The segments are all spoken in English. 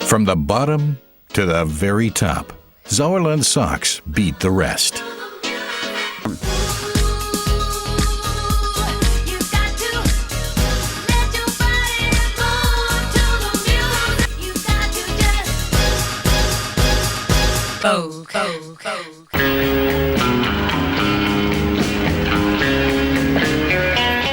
From the bottom to the very top, Sauerland socks beat the rest.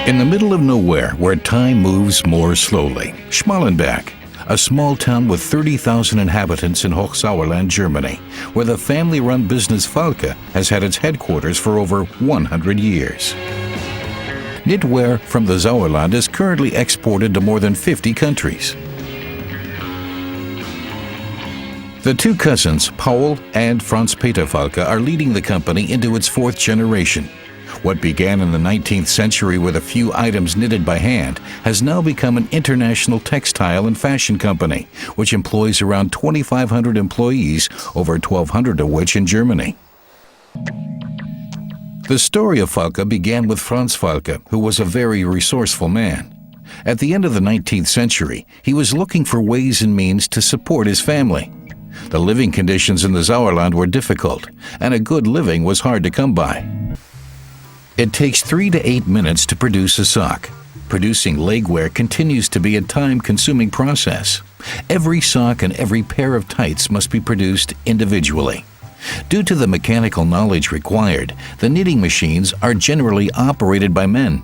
In the middle of nowhere, where time moves more slowly, Schmallenberg, a small town with 30,000 inhabitants in Hochsauerland, Germany, where the family-run business Falke has had its headquarters for over 100 years. Knitwear from the Sauerland is currently exported to more than 50 countries. The two cousins, Paul and Franz Peter Falke, are leading the company into its fourth generation. What began in the 19th century with a few items knitted by hand has now become an international textile and fashion company, which employs around 2,500 employees, over 1,200 of which in Germany. The story of Falke began with Franz Falke, who was a very resourceful man. At the end of the 19th century, he was looking for ways and means to support his family. The living conditions in the Sauerland were difficult, and a good living was hard to come by. It takes 3 to 8 minutes to produce a sock. Producing legwear continues to be a time-consuming process. Every sock and every pair of tights must be produced individually. Due to the mechanical knowledge required, the knitting machines are generally operated by men.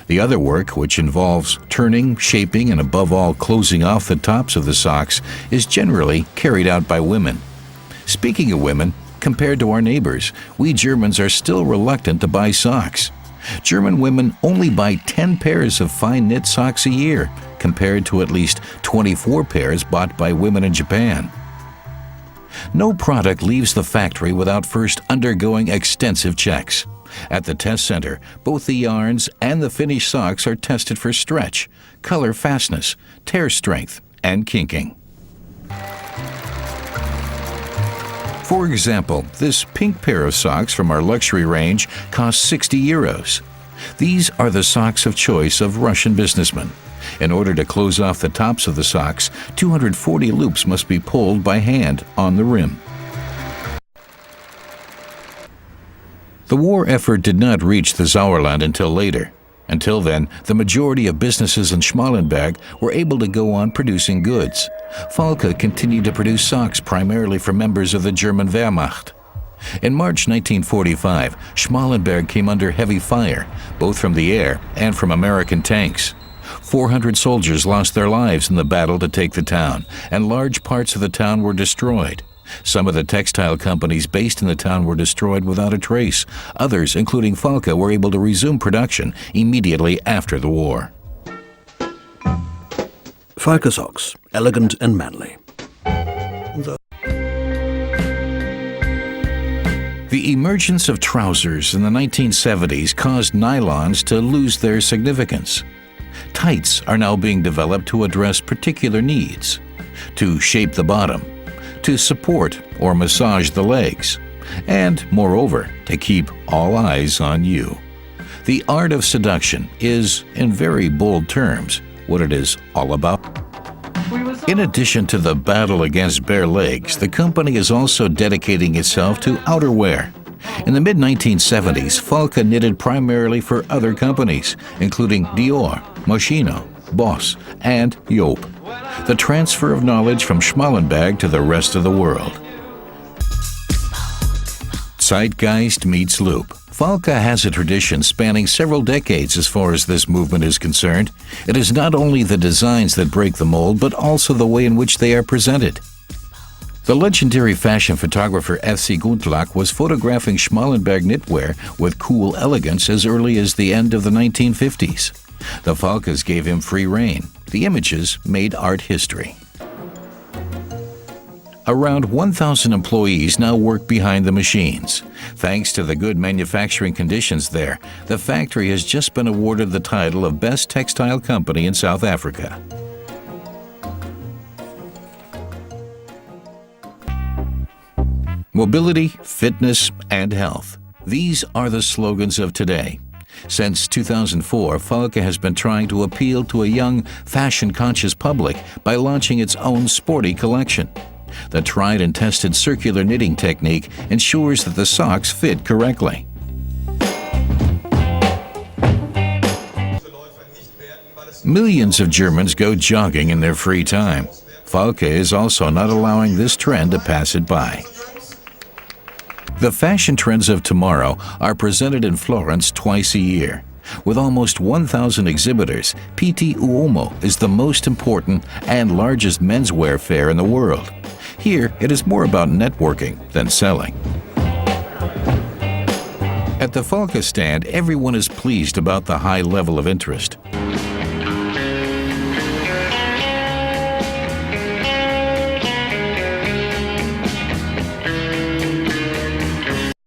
The other work, which involves turning, shaping, and above all closing off the tops of the socks, is generally carried out by women. Speaking of women, compared to our neighbors, we Germans are still reluctant to buy socks. German women only buy 10 pairs of fine knit socks a year, compared to at least 24 pairs bought by women in Japan. No product leaves the factory without first undergoing extensive checks. At the test center, both the yarns and the finished socks are tested for stretch, color fastness, tear strength, and kinking. For example, this pink pair of socks from our luxury range costs 60 euros. These are the socks of choice of Russian businessmen. In order to close off the tops of the socks, 240 loops must be pulled by hand on the rim. The war effort did not reach the Sauerland until later. Until then, the majority of businesses in Schmallenberg were able to go on producing goods. Falke continued to produce socks primarily for members of the German Wehrmacht. In March 1945, Schmallenberg came under heavy fire, both from the air and from American tanks. 400 soldiers lost their lives in the battle to take the town, and large parts of the town were destroyed. Some of the textile companies based in the town were destroyed without a trace. Others, including Falke, were able to resume production immediately after the war. Falke socks, elegant and manly. The emergence of trousers in the 1970s caused nylons to lose their significance. Tights are now being developed to address particular needs, to shape the bottom, to support or massage the legs, and, moreover, to keep all eyes on you. The art of seduction is, in very bold terms, what it is all about. In addition to the battle against bare legs, the company is also dedicating itself to outerwear. In the mid-1970s, Falke knitted primarily for other companies, including Dior, Moschino, Boss, and Joop. The transfer of knowledge from Schmallenberg to the rest of the world. Zeitgeist meets loop. Falke has a tradition spanning several decades as far as this movement is concerned. It is not only the designs that break the mold, but also the way in which they are presented. The legendary fashion photographer F.C. Gundlach was photographing Schmallenberg knitwear with cool elegance as early as the end of the 1950s. The Falkes gave him free rein. The images made art history. Around 1,000 employees now work behind the machines. Thanks to the good manufacturing conditions there, the factory has just been awarded the title of Best Textile Company in South Africa. Mobility, fitness, and health. These are the slogans of today. Since 2004, Falke has been trying to appeal to a young, fashion-conscious public by launching its own sporty collection. The tried and tested circular knitting technique ensures that the socks fit correctly. Millions of Germans go jogging in their free time. Falke is also not allowing this trend to pass it by. The fashion trends of tomorrow are presented in Florence twice a year. With almost 1,000 exhibitors, PT Uomo is the most important and largest menswear fair in the world. Here, it is more about networking than selling. At the Falke stand, everyone is pleased about the high level of interest.